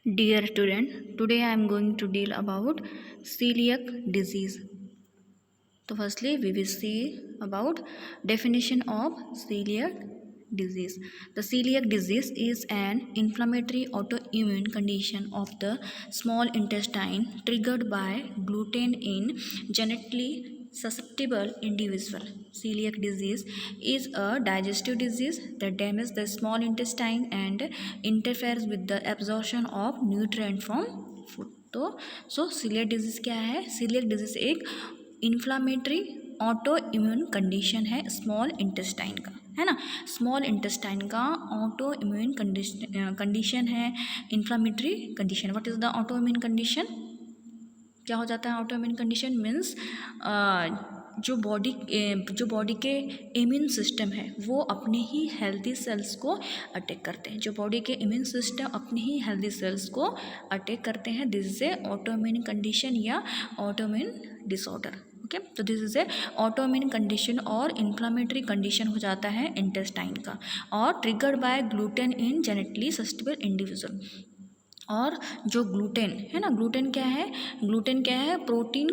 Dear student, today I am going to deal about celiac disease. So firstly, we will see about definition of celiac disease. The celiac disease is an inflammatory autoimmune condition of the small intestine triggered by gluten in genetically susceptible individual. Celiac disease is a digestive disease that damages the small intestine and interferes with the absorption of nutrient from food. तो celiac disease क्या है? Celiac disease एक inflammatory auto immune condition है small intestine का, है ना. Small intestine का auto immune condition है, inflammatory condition. What is the auto immune condition? क्या हो जाता है ऑटो इम्यून कंडीशन? मीन्स जो बॉडी के इम्यून सिस्टम है वो अपने ही हेल्दी सेल्स को अटैक करते हैं. जो बॉडी के इम्यून सिस्टम अपने ही हेल्दी सेल्स को अटैक करते हैं. This is A autoimmune condition या ऑटोइम्यून डिसऑर्डर. ओके, तो this is A autoimmune condition और इन्फ्लामेटरी कंडीशन हो जाता है इंटेस्टाइन का, और triggered by gluten in genetically sustainable individual. और जो ग्लूटेन है ना, ग्लूटेन क्या है? ग्लूटेन क्या है? प्रोटीन,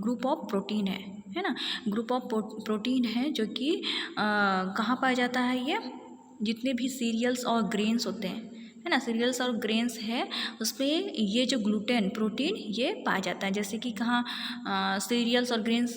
ग्रुप ऑफ प्रोटीन है ना. ग्रुप ऑफ प्रोटीन है जो कि कहाँ पाया जाता है? ये जितने भी सीरियल्स और ग्रेन्स होते हैं, है ना, सीरियल्स और ग्रेन्स है उसमें ये जो ग्लूटेन प्रोटीन ये पाया जाता है. जैसे कि कहाँ सीरियल्स और ग्रेन्स,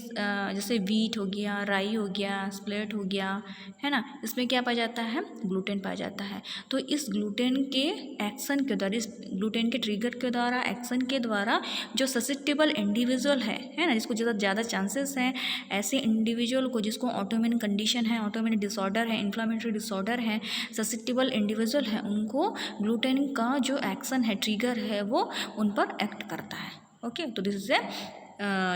जैसे वीट हो गया, राई हो गया, स्प्लेट हो गया, है ना, इसमें क्या पाया जाता है? ग्लूटेन पाया जाता है. तो इस ग्लूटेन के एक्शन के द्वारा, इस ग्लूटेन के ट्रिगर के द्वारा, एक्शन के द्वारा जो ससेप्टेबल इंडिविजुअल है ना, जिसको ज़्यादा चांसेस हैं ऐसे इंडिविजुअल को जिसको ऑटोइम्यून कंडीशन है, ऑटोइम्यून डिसऑर्डर है, इन्फ्लामेटरी डिसऑर्डर है, ससेप्टेबल इंडिविजुअल है, उनको ग्लूटेन का जो एक्शन है, ट्रिगर है, वो उन पर एक्ट करता है. ओके, तो this is A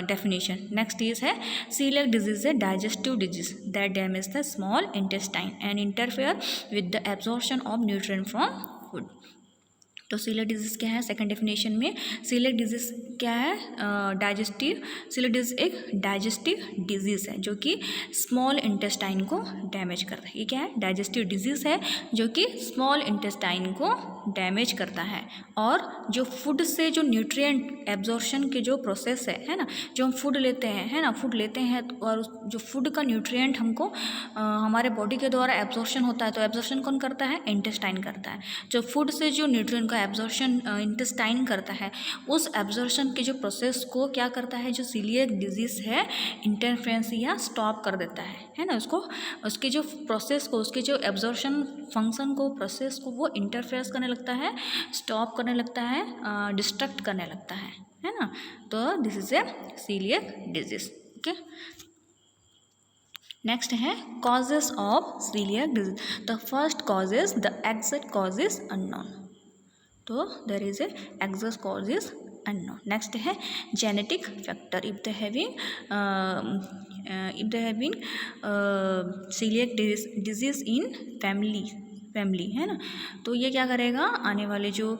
definition. Next is है celiac disease is a digestive disease that damages the small intestine and interfere with the absorption of nutrient from food. तो सीलियक डिजीज़ क्या है? सेकंड डेफिनेशन में celiac disease क्या है? Digestive. Celiac disease एक digestive disease है जो कि स्मॉल इंटेस्टाइन को डैमेज करता है. ये क्या है? डाइजेस्टिव डिजीज़ है जो कि स्मॉल इंटेस्टाइन को डैमेज करता है. और जो फूड से जो न्यूट्रिएंट एब्जॉर्प्शन के जो प्रोसेस है ना, जो हम फूड लेते हैं, है ना, फूड लेते हैं और जो फूड का न्यूट्रिएंट हमको हमारे बॉडी के द्वारा एब्जॉर्प्शन होता है, तो एब्जॉर्प्शन कौन करता है? इंटेस्टाइन करता है. जो फूड से जो न्यूट्रिएंट एब्जॉर्प्शन इंटेस्टाइन करता है, उस एब्जॉर्प्शन के जो प्रोसेस को क्या करता है? जो सीलियक डिजीज़ है इंटरफेरेंस या स्टॉप कर देता है ना, उसको, उसके जो प्रोसेस को, उसके जो एब्जॉर्प्शन फंक्शन को, प्रोसेस को वो इंटरफेरेंस करने लगता है, स्टॉप करने लगता है, डिस्ट्रक्ट करने लगता है ना. तो this is a celiac disease. Okay, next है causes of celiac disease. The first cause is the exact cause is unknown. तो there is a exact cause is unknown. Next है genetic factor. If they having celiac disease in family, है ना, तो ये क्या करेगा? आने वाले जो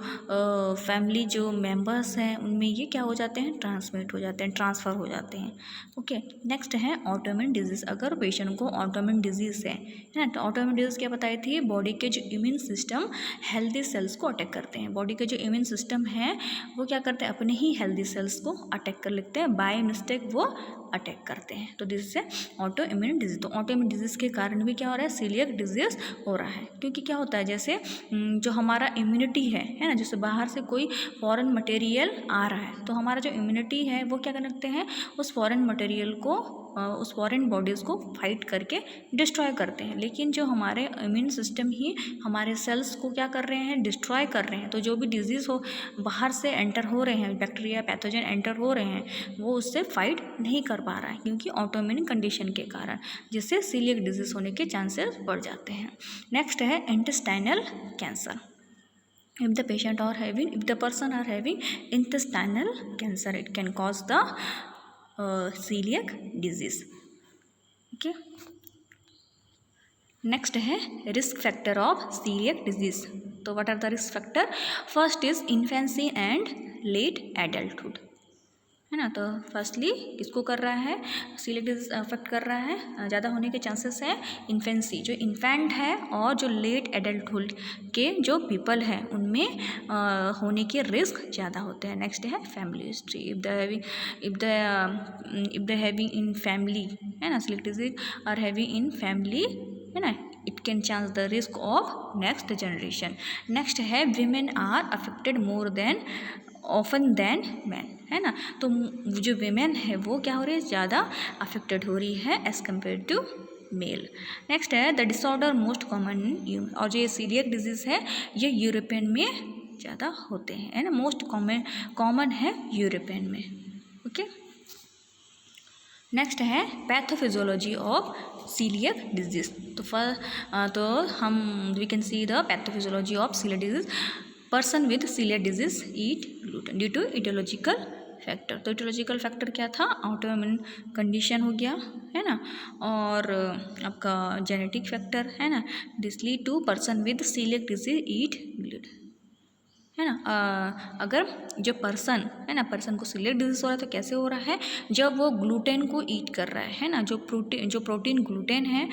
फैमिली जो मेंबर्स हैं उनमें ये क्या हो जाते हैं? ट्रांसमिट हो जाते हैं, ट्रांसफ़र हो जाते हैं. ओके, नेक्स्ट है ऑटोइम्यून डिजीज़. अगर पेशेंट को ऑटोइम्यून डिजीज़ है ना, तो ऑटोइम्यून डिजीज़ क्या बताई थी? बॉडी के जो इम्यून सिस्टम हेल्दी सेल्स को अटैक करते हैं. बॉडी के जो इम्यून सिस्टम है वो क्या करते हैं? अपने ही हेल्दी सेल्स को अटैक कर लेते हैं, बाय मिस्टेक वो अटैक करते हैं. तो this is auto immune disease. तो ऑटो इम्यून डिजीज़ के कारण भी क्या हो रहा है? सीलियक डिजीज़ हो रहा है. क्योंकि क्या होता है? जैसे जो हमारा इम्यूनिटी है ना, जैसे बाहर से कोई फॉरेन मटेरियल आ रहा है, तो हमारा जो इम्यूनिटी है वो क्या कर सकते हैं? उस फॉरेन मटेरियल को, उस फॉरेन बॉडीज़ को फाइट करके डिस्ट्रॉय करते हैं. लेकिन जो हमारे इम्यून सिस्टम ही हमारे सेल्स को क्या कर रहे हैं? डिस्ट्रॉय कर रहे हैं. तो जो भी डिजीज़ हो बाहर से एंटर हो रहे हैं, बैक्टीरिया, पैथोजन एंटर हो रहे हैं, वो उससे फाइट नहीं कर पा रहा है क्योंकि ऑटोइम्यून कंडीशन के कारण, जिससे सीलियक डिजीज़ होने के चांसेस बढ़ जाते हैं. नेक्स्ट है intestinal cancer. if the person are having intestinal cancer, it can cause the celiac disease. Okay, next है risk factor of celiac disease. तो what are the risk factor? First is infancy and late adulthood. है ना। तो firstly किसको कर रहा है, celiac disease affect कर रहा है, ज़्यादा होने के चांसेस है इन्फेंसी, जो इन्फेंट है और जो लेट एडल्टहुड के जो पीपल हैं उनमें होने के रिस्क ज़्यादा होते हैं। नेक्स्ट है family history, if the having in family, है ना, celiac disease are having in family, है ना, it can chance the risk of next generation. Next है women are affected more than often than man, है ना। तो जो विमेन है वो क्या हो रही है, ज़्यादा अफेक्टेड हो रही है as compare to male. Next है द डिसऑर्डर मोस्ट कॉमन, और जो ये सीलियक डिजीज़ है ये यूरोपियन में ज़्यादा होते हैं, है ना, मोस्ट कॉमन है यूरोपियन में। ओके, नेक्स्ट है पैथोफिजियोलॉजी ऑफ सीलियक डिजीज। तो हम we can see the pathophysiology of celiac disease. Person with coeliac disease eat gluten due to aetiological factor. तो इटियोलॉजिकल फैक्टर क्या था, ऑटोइम्यून कंडीशन हो गया, है ना, और आपका जेनेटिक फैक्टर, है ना, this lead to person with coeliac disease eat gluten, है ना। अगर जो पर्सन है ना, पर्सन को सीलियक डिजीज हो रहा है तो कैसे हो रहा है, जब वो ग्लूटेन को ईट कर रहा है ना, जो प्रोटीन ग्लूटेन है,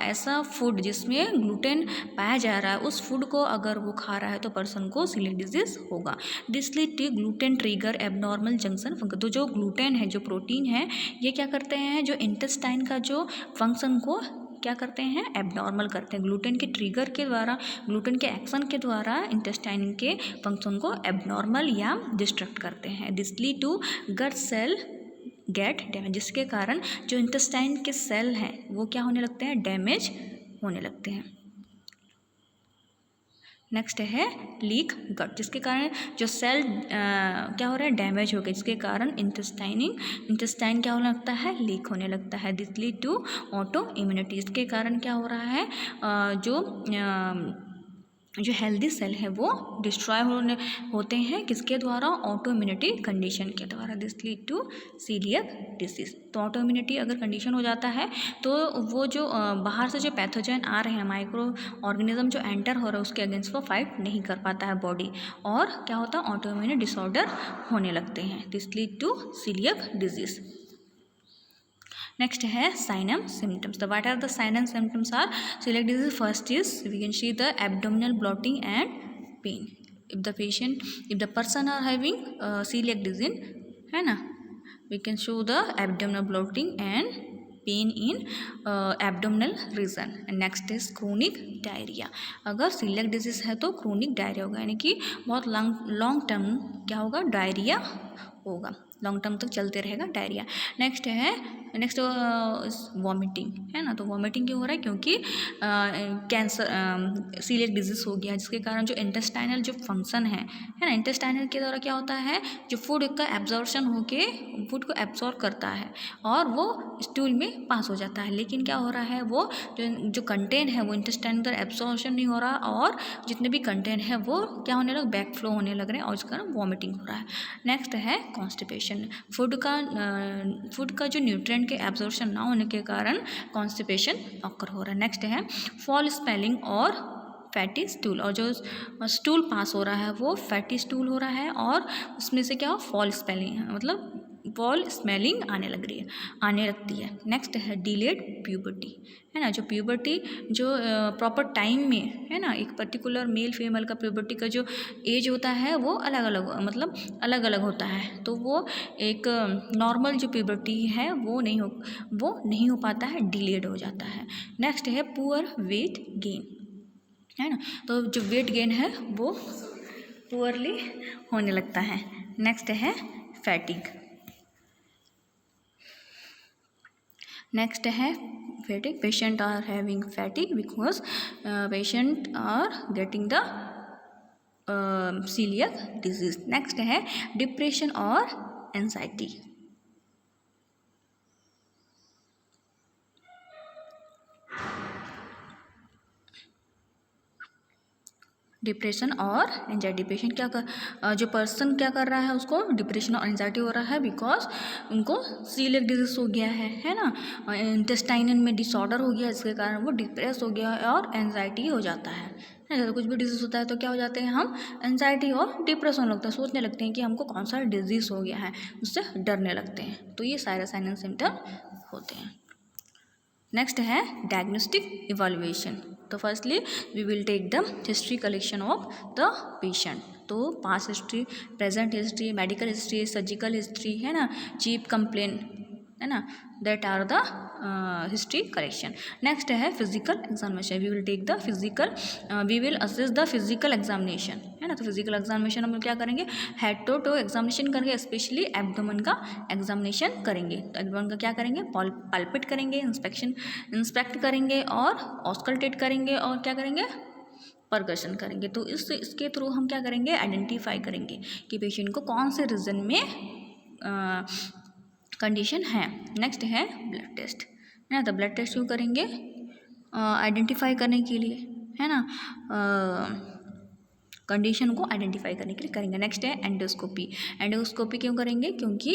ऐसा फूड जिसमें ग्लूटेन पाया जा रहा है उस फूड को अगर वो खा रहा है तो पर्सन को सीलियक डिजीज होगा। This lead to gluten trigger abnormal junction function. तो जो ग्लूटेन है, जो प्रोटीन है, ये क्या करते हैं, जो इंटेस्टाइन का जो फंक्शन को क्या करते हैं, एबनॉर्मल करते हैं। ग्लूटेन के ट्रिगर के द्वारा, ग्लूटेन के एक्शन के द्वारा इंटेस्टाइन के फंक्शन को एबनॉर्मल या डिस्ट्रक्ट करते हैं। This lead to gut cell get damage, जिसके कारण जो इंटेस्टाइन के सेल हैं वो क्या होने लगते हैं, डैमेज होने लगते हैं। नेक्स्ट है लीक गट, जिसके कारण जो सेल क्या हो रहा है, डैमेज हो गया, जिसके कारण इंटेस्टाइन क्या होने लगता है, लीक होने लगता है। This lead to auto immunity, इसके कारण क्या हो रहा है, जो हेल्दी सेल है वो डिस्ट्रॉय होते हैं, किसके द्वारा, ऑटो इम्यूनिटी कंडीशन के द्वारा। This lead to celiac disease. तो ऑटो इम्यूनिटी अगर कंडीशन हो जाता है तो वो जो बाहर से जो पैथोजन आ रहे हैं, माइक्रो ऑर्गेनिज्म जो एंटर हो रहा है उसके अगेंस्ट वो फाइट नहीं कर पाता है बॉडी, और क्या होता है, ऑटो इम्यून डिसऑर्डर होने लगते हैं। This lead to celiac disease. Next है sign and symptoms. The what are the sign and symptoms are celiac disease. First is we can see the abdominal bloating and pain. If the person are having celiac disease, है ना, we can show the abdominal bloating and pain in abdominal region. Next is chronic diarrhoea. अगर celiac disease है तो chronic diarrhoea होगा, यानी कि बहुत long term क्या होगा, डायरिया होगा, लॉन्ग टर्म तक चलते रहेगा डायरिया। नेक्स्ट वॉमिटिंग, है ना। तो वॉमिटिंग क्यों हो रहा है, क्योंकि कैंसर सीलियक डिजीज हो गया, जिसके कारण जो इंटेस्टाइनल जो फंक्शन है ना, इंटेस्टाइनल के द्वारा क्या होता है, जो फूड का एब्जॉर्प्शन होके फूड को एब्जॉर्ब करता है और वो स्टूल में पास हो जाता है, लेकिन क्या हो रहा है, वो जो कंटेंट है वो इंटेस्टाइन के एब्जॉर्प्शन नहीं हो रहा, और जितने भी कंटेंट है वो क्या होने लग, बैक फ्लो होने लग रहे हैं, और इसके कारण वॉमिटिंग हो रहा है। नेक्स्ट है कॉन्स्टिपेशन। फूड का जो न्यूट्रिएंट के एब्जॉर्प्शन ना होने के कारण कॉन्स्टिपेशन ऑकर हो रहा है। नेक्स्ट है फॉल स्पेलिंग और फैटी स्टूल, और जो स्टूल पास हो रहा है वो फैटी स्टूल हो रहा है, और उसमें से क्या फॉल स्पेलिंग, मतलब फॉल स्मेलिंग आने लगती है। नेक्स्ट है डिलेड प्यूबर्टी, है ना। जो प्यूबर्टी जो प्रॉपर टाइम में, है ना, एक पर्टिकुलर मेल फीमेल का प्यूबर्टी का जो एज होता है वो अलग अलग होता है, तो वो एक नॉर्मल जो प्यूबर्टी है वो नहीं हो पाता है, डिलेड हो जाता है। नेक्स्ट है पुअर वेट गेन, है ना। तो जो वेट गेन है वो पुअरली होने लगता है। नेक्स्ट है फैटिग। नेक्स्ट है fatigue. Patient are having fatigue because patient are getting the celiac disease. Next है डिप्रेशन और एंजाइटी। डिप्रेशन और एंजाइटी, पेशेंट जो पर्सन क्या कर रहा है, उसको डिप्रेशन और एंजाइटी हो रहा है बिकॉज उनको सीलियक डिजीज हो गया है ना, इंटेस्टाइन में डिसऑर्डर हो गया, इसके कारण वो डिप्रेस हो गया और एंजाइटी हो जाता है है ना। तो कुछ भी डिजीज़ होता है तो क्या हो जाते हैं हम, एंजाइटी और डिप्रेशन लगता है, सोचने लगते हैं कि हमको कौन सा डिजीज़ हो गया है, उससे डरने लगते हैं। तो ये सारे साइन एंड सिम्टम होते हैं। नेक्स्ट है डायग्नोस्टिक इवैल्यूएशन। तो firstly we will take the history collection of the patient. तो past history, present history, medical history, surgical history, है ना, चीफ कंप्लेन, है ना, that are the history collection. Next है physical examination. We will take the physical, we will assess the physical examination, है ना। तो physical examination हम क्या करेंगे, हेड टू टो एग्जामिनेशन करेंगे, स्पेशली एब्डोमेन का एग्जामिनेशन करेंगे। तो एब्डोमेन का क्या करेंगे, पाल्पेट करेंगे, इंस्पेक्ट करेंगे और ऑस्कल्टेट करेंगे और क्या करेंगे, परकशन करेंगे। तो इसके थ्रू हम क्या करेंगे, आइडेंटिफाई करेंगे कि पेशेंट को कौन से रीजन में कंडीशन है। नेक्स्ट है ब्लड टेस्ट, है ना। तो ब्लड टेस्ट क्यों करेंगे, आइडेंटिफाई करने के लिए, है ना, कंडीशन को आइडेंटिफाई करने के लिए करेंगे। नेक्स्ट है एंडोस्कोपी। एंडोस्कोपी क्यों करेंगे, क्योंकि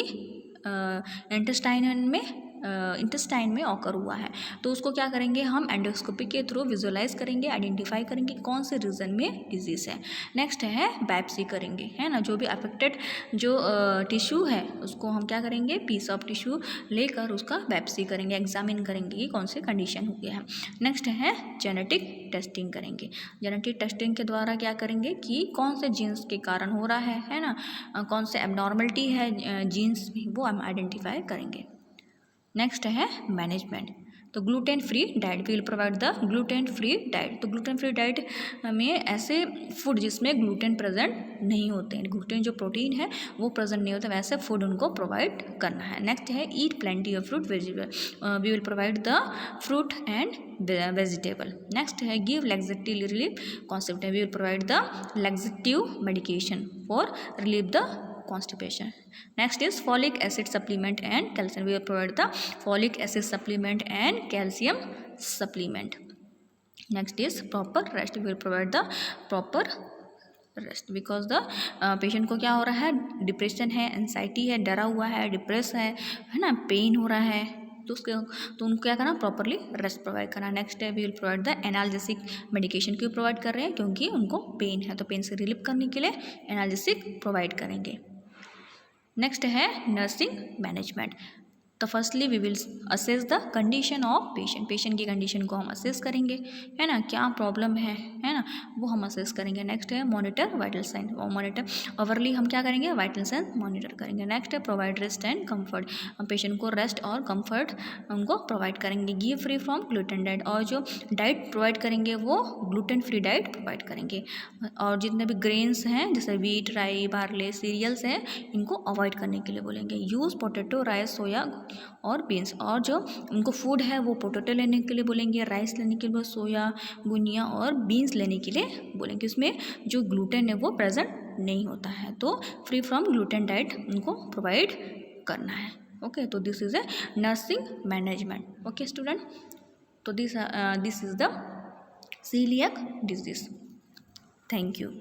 इंटेस्टाइन में ऑकर हुआ है, तो उसको क्या करेंगे हम, एंडोस्कोपी के थ्रू विजुअलाइज करेंगे, आइडेंटिफाई करेंगे कौन से रीजन में डिजीज़ है। नेक्स्ट है बायोप्सी करेंगे, है ना, जो भी अफेक्टेड जो टिश्यू है उसको हम क्या करेंगे, पीस ऑफ टिश्यू लेकर उसका बायोप्सी करेंगे, एग्जामिन करेंगे कि कौन से कंडीशन हो गया है। नेक्स्ट है जेनेटिक टेस्टिंग करेंगे। जेनेटिक टेस्टिंग के द्वारा क्या करेंगे कि कौन से जीन्स के कारण हो रहा है ना, कौन से एबनॉर्मलिटी है जीन्स में, वो हम आइडेंटिफाई करेंगे। नेक्स्ट है मैनेजमेंट। तो gluten free diet, we will provide the gluten free diet. तो ग्लूटेन फ्री डाइट में ऐसे फूड जिसमें ग्लूटेन प्रेजेंट नहीं होते हैं, ग्लूटेन जो प्रोटीन है वो प्रेजेंट नहीं होता, वैसे फूड उनको प्रोवाइड करना है। नेक्स्ट है eat plenty of fruit vegetable, we will provide the fruit and vegetable. Next है गिव लैक्सेटिव रिलीफ कॉन्सेप्ट है, we will provide the laxative medication for relieve the constipation. Next is folic acid supplement and calcium. We will provide the folic acid supplement and calcium supplement. Next is proper rest. We will provide the proper rest, because the patient को क्या हो रहा है, depression है, anxiety है, डरा हुआ है, डिप्रेस है ना, पेन हो रहा है, तो उनको क्या करना, प्रॉपरली रेस्ट प्रोवाइड करना। नेक्स्ट है we will provide the analgesic medication. क्यों प्रोवाइड कर रहे हैं, क्योंकि उनको पेन है, तो पेन से रिलीफ करने के लिए एनाल्जेसिक प्रोवाइड करेंगे। नेक्स्ट है नर्सिंग मैनेजमेंट। तो firstly we will assess the condition of patient. Patient की कंडीशन को हम असेस करेंगे, है ना, क्या प्रॉब्लम है ना, वो हम असेस करेंगे। नेक्स्ट है मॉनिटर वाइटल साइन, और मॉनिटर ओवरली हम क्या करेंगे, वाइटल साइन मॉनिटर करेंगे। नेक्स्ट है प्रोवाइड रेस्ट एंड कंफर्ट, हम पेशेंट को रेस्ट और कंफर्ट उनको प्रोवाइड करेंगे। Give free from gluten diet, और जो डाइट प्रोवाइड करेंगे वो ग्लूटेन फ्री डाइट प्रोवाइड करेंगे। और जितने भी ग्रेन्स हैं जैसे वीट, राई, बार्ले, सीरियल्स हैं, इनको अवॉइड करने के लिए बोलेंगे। यूज़ पोटैटो, राइस, सोया और बीन्स, और जो उनको फूड है वो पोटैटो लेने के लिए बोलेंगे, राइस लेने के लिए, सोया, गुनिया और बीन्स लेने के लिए बोलेंगे। इसमें जो ग्लूटेन है वो प्रेजेंट नहीं होता है, तो फ्री फ्रॉम ग्लूटेन डाइट उनको प्रोवाइड करना है। ओके, तो this is a nursing management. Okay student, तो this is the celiac disease. Thank you.